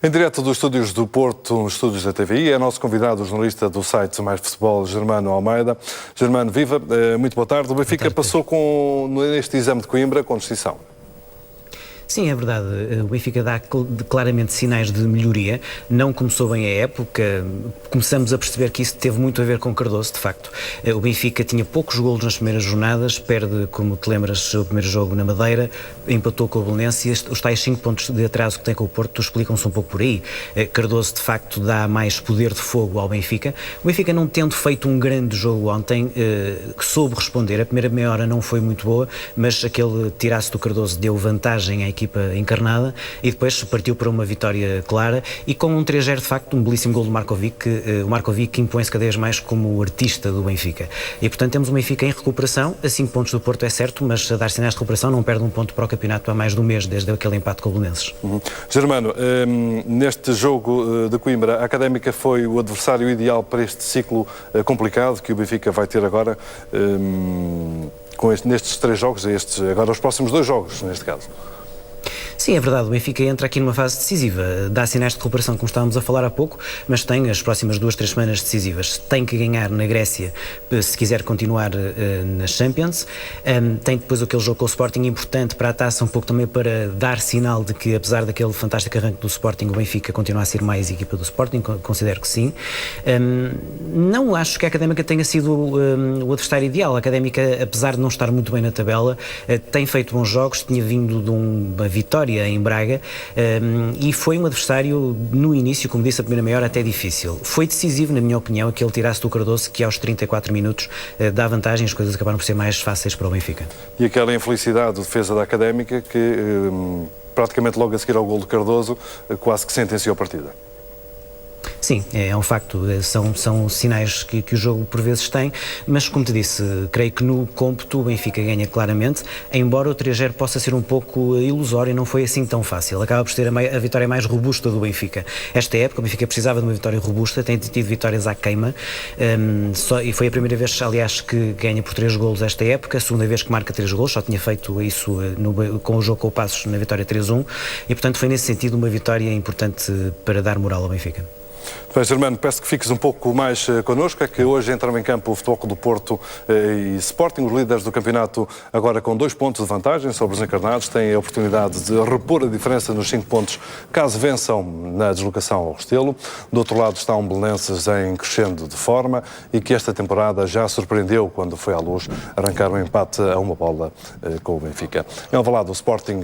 Em direto dos estúdios do Porto, nos estúdios da TVI, é nosso convidado o jornalista do site Mais Futebol, Germano Almeida. Germano, viva, muito boa tarde. O Benfica passou neste exame de Coimbra com distinção. Sim, é verdade. O Benfica dá claramente sinais de melhoria. Não começou bem a época. Começamos a perceber que isso teve muito a ver com Cardoso, de facto. O Benfica tinha poucos golos nas primeiras jornadas, perde, como te lembras, o primeiro jogo na Madeira, empatou com o Belenenses e os tais 5 pontos de atraso que tem com o Porto explicam-se um pouco por aí. Cardoso, de facto, dá mais poder de fogo ao Benfica. O Benfica, não tendo feito um grande jogo ontem, soube responder. A primeira meia hora não foi muito boa, mas aquele tiraço do Cardoso deu vantagem à equipa encarnada e depois partiu para uma vitória clara e com um 3-0, de facto, um belíssimo gol do Markovic. O Markovic impõe-se cada vez mais como o artista do Benfica. E, portanto, temos um Benfica em recuperação, a 5 pontos do Porto, é certo, mas a dar sinais de recuperação, não perde um ponto para o campeonato há mais de um mês, desde aquele empate com o Belenenses. Germano, neste jogo de Coimbra, a Académica foi o adversário ideal para este ciclo complicado que o Benfica vai ter agora, nestes 3 jogos, agora os próximos 2 jogos, neste caso. Sim, é verdade, o Benfica entra aqui numa fase decisiva, dá sinais de recuperação, como estávamos a falar há pouco, mas tem as próximas 2, 3 semanas decisivas. Tem que ganhar na Grécia se quiser continuar na Champions, tem depois aquele jogo com o Sporting importante para a taça, um pouco também para dar sinal de que, apesar daquele fantástico arranque do Sporting, o Benfica continua a ser mais equipa do Sporting, considero que sim. Não acho que a Académica tenha sido o adversário ideal. A Académica, apesar de não estar muito bem na tabela, tem feito bons jogos, tinha vindo de uma vitória em Braga e foi um adversário no início, como disse, a primeira meia hora até difícil. Foi decisivo, na minha opinião, aquele tiraço do Cardoso que aos 34 minutos dá vantagem, as coisas acabaram por ser mais fáceis para o Benfica. E aquela infelicidade de defesa da Académica que praticamente logo a seguir ao gol do Cardoso quase que sentenciou a partida. Sim, é um facto, são sinais que o jogo por vezes tem, mas como te disse, creio que no cômputo o Benfica ganha claramente, embora o 3-0 possa ser um pouco ilusório, não foi assim tão fácil, acaba por ser a vitória mais robusta do Benfica. Esta época o Benfica precisava de uma vitória robusta, tem tido vitórias à queima, e foi a primeira vez, aliás, que ganha por 3 golos esta época, a segunda vez que marca 3 golos, só tinha feito isso com o jogo com o Passos na vitória 3-1, e portanto foi nesse sentido uma vitória importante para dar moral ao Benfica. Bem, Germano, peço que fiques um pouco mais connosco. É que hoje entram em campo o Futebol Clube do Porto e Sporting, os líderes do campeonato, agora com 2 pontos de vantagem sobre os encarnados, têm a oportunidade de repor a diferença nos 5 pontos, caso vençam na deslocação ao Restelo. Do outro lado está um Belenenses em crescendo de forma e que esta temporada já surpreendeu quando foi à luz arrancar um empate a 1 bola com o Benfica. Em Alvalade, o Sporting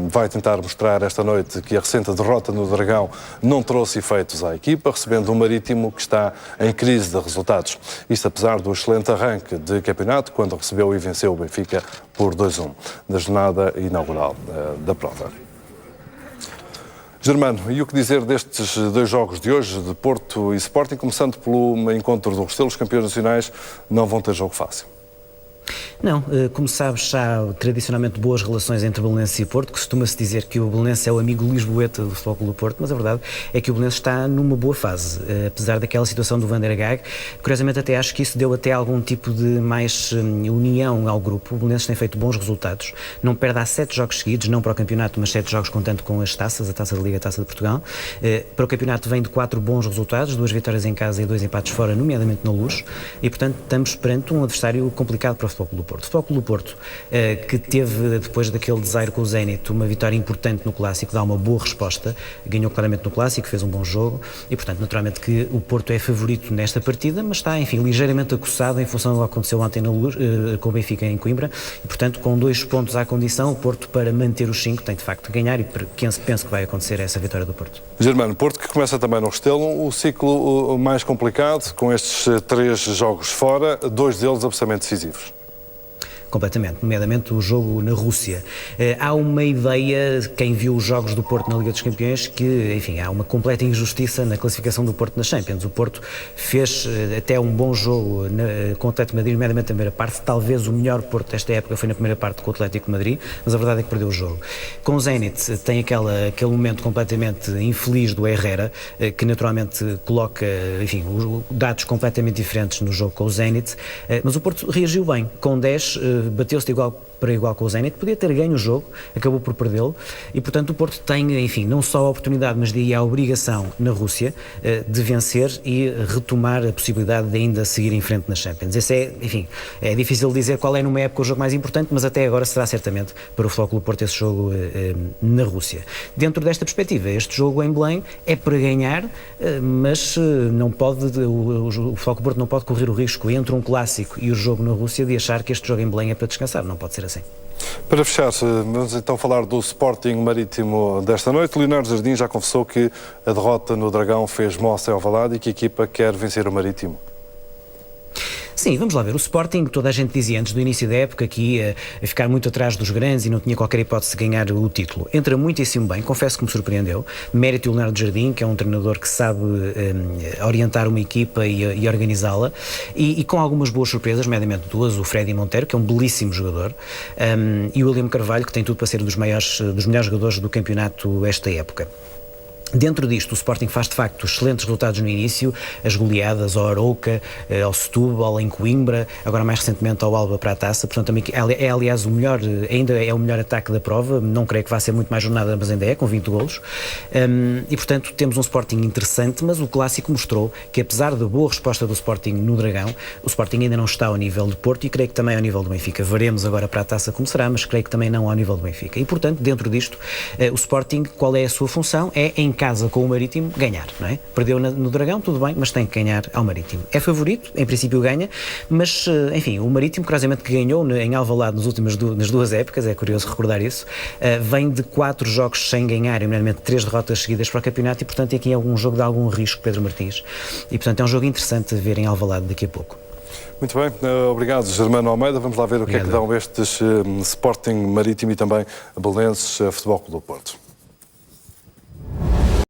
vai tentar mostrar esta noite que a recente derrota no Dragão não trouxe efeitos à equipa, recebendo um Marítimo que está em crise de resultados. Isto apesar do excelente arranque de campeonato, quando recebeu e venceu o Benfica por 2-1, na jornada inaugural da prova. Germano, e o que dizer destes 2 jogos de hoje, de Porto e Sporting, começando pelo encontro do Restelo? Os campeões nacionais não vão ter jogo fácil. Não, como sabes, há tradicionalmente boas relações entre Belenenses e Porto. Costuma-se dizer que o Belenenses é o amigo lisboeta do Futebol Clube do Porto, mas a verdade é que o Belenenses está numa boa fase, apesar daquela situação do Van der Gaag. Curiosamente, até acho que isso deu até algum tipo de mais união ao grupo. O Belenenses tem feito bons resultados, não perde há 7 jogos seguidos, não para o campeonato, mas 7 jogos contando com as taças, a Taça da Liga e a Taça de Portugal. Para o campeonato vem de 4 bons resultados, 2 vitórias em casa e 2 empates fora, nomeadamente na Luz, e portanto estamos perante um adversário complicado para o Futebol Clube do Porto. O Futebol Clube do Porto, que teve, depois daquele desaire com o Zenit, uma vitória importante no Clássico, dá uma boa resposta, ganhou claramente no Clássico, fez um bom jogo e, portanto, naturalmente que o Porto é favorito nesta partida, mas está, enfim, ligeiramente acossado em função do que aconteceu ontem na Luz, com o Benfica em Coimbra, e, portanto, com 2 pontos à condição, o Porto, para manter os 5, tem de facto de ganhar e penso que vai acontecer essa vitória do Porto. Germano, Porto que começa também no Restelo, o ciclo mais complicado, com estes 3 jogos fora, 2 deles absolutamente decisivos. Completamente, nomeadamente o jogo na Rússia. Há uma ideia, quem viu os jogos do Porto na Liga dos Campeões, que, enfim, há uma completa injustiça na classificação do Porto na Champions. O Porto fez até um bom jogo com o Atlético de Madrid, nomeadamente na primeira parte. Talvez o melhor Porto desta época foi na primeira parte com o Atlético de Madrid, mas a verdade é que perdeu o jogo. Com o Zenit tem aquele momento completamente infeliz do Herrera, que naturalmente coloca, enfim, dados completamente diferentes no jogo com o Zenit, mas o Porto reagiu bem. Com 10, bateu-se de igual para igual com o Zenit, podia ter ganho o jogo, acabou por perdê-lo, e portanto o Porto tem, enfim, não só a oportunidade, mas diria a obrigação na Rússia de vencer e retomar a possibilidade de ainda seguir em frente nas Champions. Esse é, enfim, é difícil dizer qual é numa época o jogo mais importante, mas até agora será certamente para o Futebol Clube do Porto esse jogo na Rússia. Dentro desta perspectiva, este jogo em Belém é para ganhar, mas não pode, o Futebol Clube do Porto não pode correr o risco entre um clássico e o jogo na Rússia de achar que este jogo em Belém é para descansar. Não pode ser assim. Para fechar, vamos então falar do Sporting Marítimo desta noite. Leonardo Jardim já confessou que a derrota no Dragão fez moça em Alvalade e que a equipa quer vencer o Marítimo. Sim, vamos lá ver. O Sporting, toda a gente dizia antes do início da época que ia ficar muito atrás dos grandes e não tinha qualquer hipótese de ganhar o título. Entra muitíssimo bem, confesso que me surpreendeu. Mérito do Leonardo Jardim, que é um treinador que sabe orientar uma equipa e organizá-la, e com algumas boas surpresas, nomeadamente duas, o Freddy Monteiro, que é um belíssimo jogador, e o William Carvalho, que tem tudo para ser dos melhores jogadores do campeonato esta época. Dentro disto, o Sporting faz de facto excelentes resultados no início, as goleadas ao Arouca, ao Setúbal, em Coimbra, agora mais recentemente ao Alba para a Taça, portanto é aliás o melhor, ainda é o melhor ataque da prova, não creio que vá ser muito mais jornada, mas ainda é, com 20 golos, e portanto temos um Sporting interessante, mas o Clássico mostrou que apesar da boa resposta do Sporting no Dragão, o Sporting ainda não está ao nível do Porto e creio que também ao nível do Benfica. Veremos agora para a Taça como será, mas creio que também não ao nível do Benfica. E portanto, dentro disto, o Sporting, qual é a sua função? É em casa com o Marítimo ganhar, não é? Perdeu no Dragão, tudo bem, mas tem que ganhar ao Marítimo. É favorito, em princípio ganha, mas enfim, o Marítimo, curiosamente, que ganhou em Alvalade nas duas épocas, é curioso recordar isso, vem de 4 jogos sem ganhar, e nomeadamente 3 derrotas seguidas para o campeonato, e portanto aqui é um jogo de algum risco, Pedro Martins, e portanto é um jogo interessante de ver em Alvalade daqui a pouco. Muito bem, obrigado Germano Almeida. Vamos lá ver o que é que dão estes Sporting Marítimo e também Belenenses Futebol Clube do Porto.